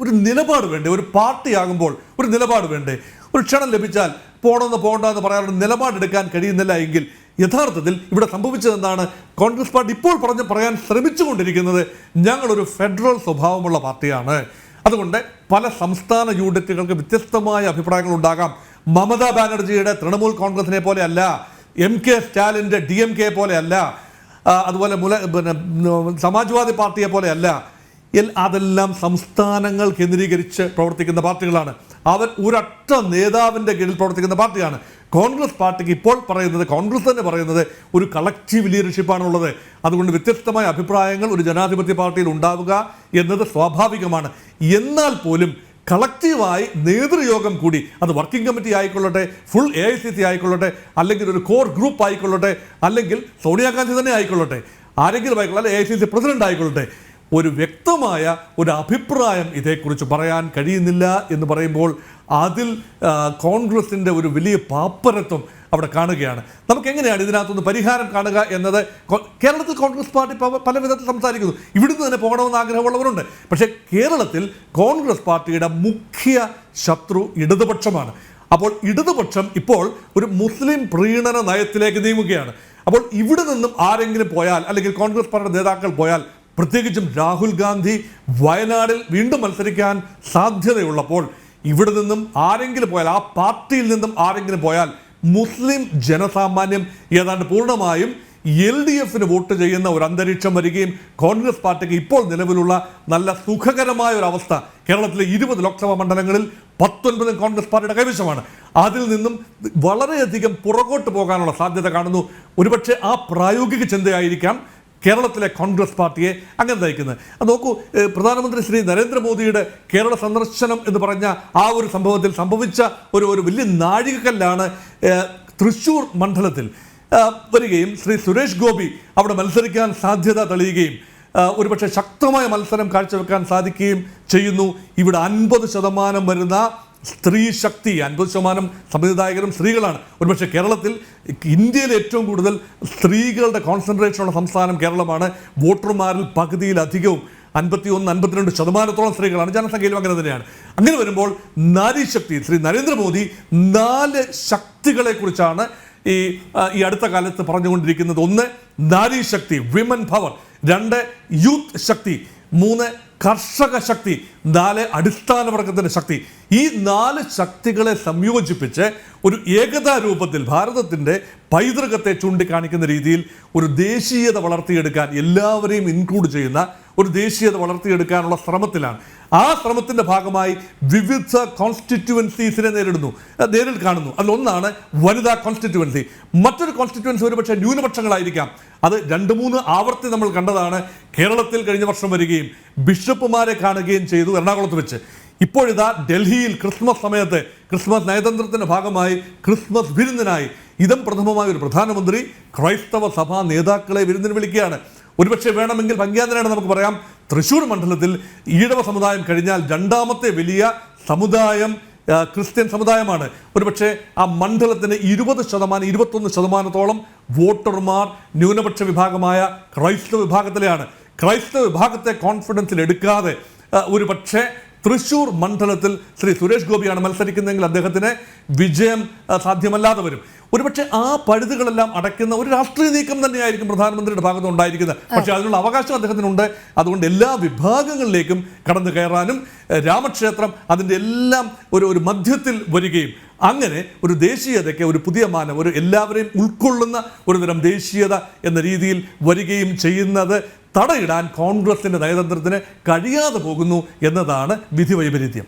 ഒരു നിലപാട് വേണ്ടേ? ഒരു പാർട്ടിയാകുമ്പോൾ ഒരു നിലപാട് വേണ്ടേ? ഒരു ക്ഷണം ലഭിച്ചാൽ പോകണ്ടെന്ന് പറയാനുള്ള നിലപാടെടുക്കാൻ കഴിയുന്നില്ല എങ്കിൽ യഥാർത്ഥത്തിൽ ഇവിടെ സംഭവിച്ചതെന്താണ്? കോൺഗ്രസ് പാർട്ടി ഇപ്പോൾ പറയാൻ ശ്രമിച്ചുകൊണ്ടിരിക്കുന്നത് ഞങ്ങളൊരു ഫെഡറൽ സ്വഭാവമുള്ള പാർട്ടിയാണ്, അതുകൊണ്ട് പല സംസ്ഥാന യൂണിറ്റുകൾക്ക് വ്യത്യസ്തമായ അഭിപ്രായങ്ങൾ ഉണ്ടാകാം. മമതാ ബാനർജിയുടെ തൃണമൂൽ കോൺഗ്രസിനെ പോലെ അല്ല, MK സ്റ്റാലിൻ്റെ DMK പോലെ അല്ല, അതുപോലെ സമാജ്വാദി പാർട്ടിയെ പോലെ അല്ല. അതെല്ലാം സംസ്ഥാനങ്ങൾ കേന്ദ്രീകരിച്ച് പ്രവർത്തിക്കുന്ന പാർട്ടികളാണ്. അവർ ഒരൊറ്റ നേതാവിൻ്റെ കീഴിൽ പ്രവർത്തിക്കുന്ന പാർട്ടിയാണ്. കോൺഗ്രസ് പാർട്ടിക്ക് ഇപ്പോൾ പറയുന്നത്, കോൺഗ്രസ് തന്നെ പറയുന്നത്, ഒരു കളക്റ്റീവ് ലീഡർഷിപ്പാണുള്ളത്. അതുകൊണ്ട് വ്യത്യസ്തമായ അഭിപ്രായങ്ങൾ ഒരു ജനാധിപത്യ പാർട്ടിയിൽ ഉണ്ടാവുക എന്നത് സ്വാഭാവികമാണ്. എന്നാൽ പോലും കളക്റ്റീവായി നേതൃയോഗം കൂടി, അത് വർക്കിംഗ് കമ്മിറ്റി ആയിക്കൊള്ളട്ടെ, ഫുൾ AICC ആയിക്കൊള്ളട്ടെ, അല്ലെങ്കിൽ ഒരു കോർ ഗ്രൂപ്പ് ആയിക്കൊള്ളട്ടെ, അല്ലെങ്കിൽ സോണിയാഗാന്ധി തന്നെ ആയിക്കൊള്ളട്ടെ, ആരെങ്കിലും ആയിക്കൊള്ളട്ടെ, അല്ലെങ്കിൽ AICC പ്രസിഡന്റ് ആയിക്കൊള്ളട്ടെ, ഒരു വ്യക്തമായ ഒരു അഭിപ്രായം ഇതേക്കുറിച്ച് പറയാൻ കഴിയുന്നില്ല എന്ന് പറയുമ്പോൾ അതിൽ കോൺഗ്രസിൻ്റെ ഒരു വലിയ പാപ്പരത്വം അവിടെ കാണുകയാണ്. നമുക്ക് എങ്ങനെയാണ് ഇതിനകത്തൊന്ന് പരിഹാരം കാണുക എന്നത്? കേരളത്തിൽ കോൺഗ്രസ് പാർട്ടി പല വിധത്തിൽ സംസാരിക്കുന്നു, ഇവിടുന്ന് തന്നെ പോകണമെന്ന് ആഗ്രഹമുള്ളവരുണ്ട്. പക്ഷേ കേരളത്തിൽ കോൺഗ്രസ് പാർട്ടിയുടെ മുഖ്യ ശത്രു ഇടതുപക്ഷമാണ്. അപ്പോൾ ഇടതുപക്ഷം ഇപ്പോൾ ഒരു മുസ്ലിം പ്രീണന നയത്തിലേക്ക് നീങ്ങുകയാണ്. അപ്പോൾ ഇവിടെ നിന്നും ആരെങ്കിലും പോയാൽ, അല്ലെങ്കിൽ കോൺഗ്രസ് പാർട്ടിയുടെ നേതാക്കൾ പോയാൽ, പ്രത്യേകിച്ചും രാഹുൽ ഗാന്ധി വയനാടിൽ വീണ്ടും മത്സരിക്കാൻ സാധ്യതയുള്ളപ്പോൾ ഇവിടെ നിന്നും ആരെങ്കിലും പോയാൽ, ആ പാർട്ടിയിൽ നിന്നും ആരെങ്കിലും പോയാൽ, മുസ്ലിം ജനസാമാന്യം ഏതാണ്ട് പൂർണ്ണമായും LDFന് വോട്ട് ചെയ്യുന്ന ഒരു അന്തരീക്ഷം വരികയും കോൺഗ്രസ് പാർട്ടിക്ക് ഇപ്പോൾ നിലവിലുള്ള നല്ല സുഖകരമായ ഒരു അവസ്ഥ, കേരളത്തിലെ 20 ലോക്സഭാ മണ്ഡലങ്ങളിൽ 19 കോൺഗ്രസ് പാർട്ടിയുടെ കൈവശമാണ്, അതിൽ നിന്നും വളരെയധികം പുറകോട്ട് പോകാനുള്ള സാധ്യത കാണുന്നു. ഒരുപക്ഷെ ആ പ്രായോഗിക ചിന്തയായിരിക്കാം കേരളത്തിലെ കോൺഗ്രസ് പാർട്ടിയെ അങ്ങനെ നയിക്കുന്നത്. അത് നോക്കൂ, പ്രധാനമന്ത്രി ശ്രീ നരേന്ദ്രമോദിയുടെ കേരള സന്ദർശനം എന്ന് പറഞ്ഞ ആ ഒരു സംഭവത്തിൽ സംഭവിച്ച ഒരു വലിയ നാഴികക്കല്ലാണ് തൃശ്ശൂർ മണ്ഡലത്തിൽ വരികയും ശ്രീ സുരേഷ് ഗോപി അവിടെ മത്സരിക്കാൻ സാധ്യത തെളിയുകയും ഒരുപക്ഷെ ശക്തമായ മത്സരം കാഴ്ചവെക്കാൻ സാധിക്കുകയും ചെയ്യുന്നു. ഇവിടെ 50% വരുന്ന സ്ത്രീ ശക്തി, 50% സംവിധായകരും സ്ത്രീകളാണ്. ഒരുപക്ഷെ കേരളത്തിൽ, ഇന്ത്യയിൽ ഏറ്റവും കൂടുതൽ സ്ത്രീകളുടെ കോൺസെൻട്രേഷനുള്ള സംസ്ഥാനം കേരളമാണ്. വോട്ടർമാരിൽ പകുതിയിലധികവും 51-52% സ്ത്രീകളാണ്. ജനസംഖ്യയിലും അങ്ങനെ തന്നെയാണ്. അങ്ങനെ വരുമ്പോൾ നാരീശക്തി, ശ്രീ നരേന്ദ്രമോദി 4 ശക്തികളെ കുറിച്ചാണ് ഈ അടുത്ത കാലത്ത് പറഞ്ഞുകൊണ്ടിരിക്കുന്നത്. 1 നാരീശക്തി, വിമൻ പവർ, 2 യൂത്ത് ശക്തി, 3 കർഷക ശക്തി, 4 അടിസ്ഥാന വർഗത്തിൻ്റെ ശക്തി. ഈ 4 ശക്തികളെ സംയോജിപ്പിച്ച് ഒരു ഏകതാ രൂപത്തിൽ ഭാരതത്തിൻ്റെ പൈതൃകത്തെ ചൂണ്ടിക്കാണിക്കുന്ന രീതിയിൽ ഒരു ദേശീയത വളർത്തിയെടുക്കാൻ, എല്ലാവരെയും ഇൻക്ലൂഡ് ചെയ്യുന്ന ഒരു ദേശീയത വളർത്തിയെടുക്കാനുള്ള ശ്രമത്തിലാണ്. ആ ശ്രമത്തിൻ്റെ ഭാഗമായി വിവിധ കോൺസ്റ്റിറ്റ്യുവൻസീസിനെ നേരിൽ കാണുന്നു. അതിലൊന്നാണ് വനിതാ കോൺസ്റ്റിറ്റ്യുവൻസി. മറ്റൊരു കോൺസ്റ്റിറ്റ്യുവൻസി ഒരുപക്ഷെ ന്യൂനപക്ഷങ്ങളായിരിക്കാം. അത് 2-3 ആവർത്തി നമ്മൾ കണ്ടതാണ്. കേരളത്തിൽ കഴിഞ്ഞ വർഷം വരികയും ബിഷപ്പുമാരെ കാണുകയും ചെയ്തു എറണാകുളത്ത് വെച്ച്. ഇപ്പോഴിതാ ഡൽഹിയിൽ ക്രിസ്മസ് സമയത്ത്, ക്രിസ്മസ് നയതന്ത്രത്തിൻ്റെ ഭാഗമായി ക്രിസ്മസ് വിരുന്നിനായി പ്രഥമമായ ഒരു പ്രധാനമന്ത്രി ക്രൈസ്തവ സഭാ നേതാക്കളെ വിരുന്നിന് വിളിക്കുകയാണ്. ഒരുപക്ഷെ വേണമെങ്കിൽ ഭംഗ്യാന്തരാണ് നമുക്ക് പറയാം, തൃശ്ശൂർ മണ്ഡലത്തിൽ ഈഴവ സമുദായം കഴിഞ്ഞാൽ 2ാമത്തെ വലിയ സമുദായം ക്രിസ്ത്യൻ സമുദായമാണ്. ഒരുപക്ഷെ ആ മണ്ഡലത്തിന് 20-21% വോട്ടർമാർ ന്യൂനപക്ഷ വിഭാഗമായ ക്രൈസ്തവ വിഭാഗത്തിലെയാണ്. ക്രൈസ്തവ വിഭാഗത്തെ കോൺഫിഡൻസിൽ എടുക്കാതെ ഒരുപക്ഷെ തൃശ്ശൂർ മണ്ഡലത്തിൽ ശ്രീ സുരേഷ് ഗോപിയാണ് മത്സരിക്കുന്നതെങ്കിൽ അദ്ദേഹത്തിന് വിജയം സാധ്യമല്ലാതെ വരും. ഒരുപക്ഷെ ആ പഴുതുകളെല്ലാം അടയ്ക്കുന്ന ഒരു രാഷ്ട്രീയ നീക്കം തന്നെയായിരിക്കും പ്രധാനമന്ത്രിയുടെ ഭാഗത്ത് ഉണ്ടായിരിക്കുന്നത്. പക്ഷേ അതിനുള്ള അവകാശം അദ്ദേഹത്തിനുണ്ട്. അതുകൊണ്ട് എല്ലാ വിഭാഗങ്ങളിലേക്കും കടന്നു കയറാനും രാമക്ഷേത്രം അതിൻ്റെ എല്ലാം ഒരു മധ്യത്തിൽ വരികയും അങ്ങനെ ഒരു ദേശീയതയ്ക്ക് ഒരു പുതിയ മാനം, ഒരു എല്ലാവരെയും ഉൾക്കൊള്ളുന്ന ഒരു തരം ദേശീയത എന്ന രീതിയിൽ വരികയും ചെയ്യുന്നത് തടയിടാൻ കോൺഗ്രസിൻ്റെ നയതന്ത്രത്തിന് കഴിയാതെ പോകുന്നു എന്നതാണ് വിധി വൈപരീത്യം.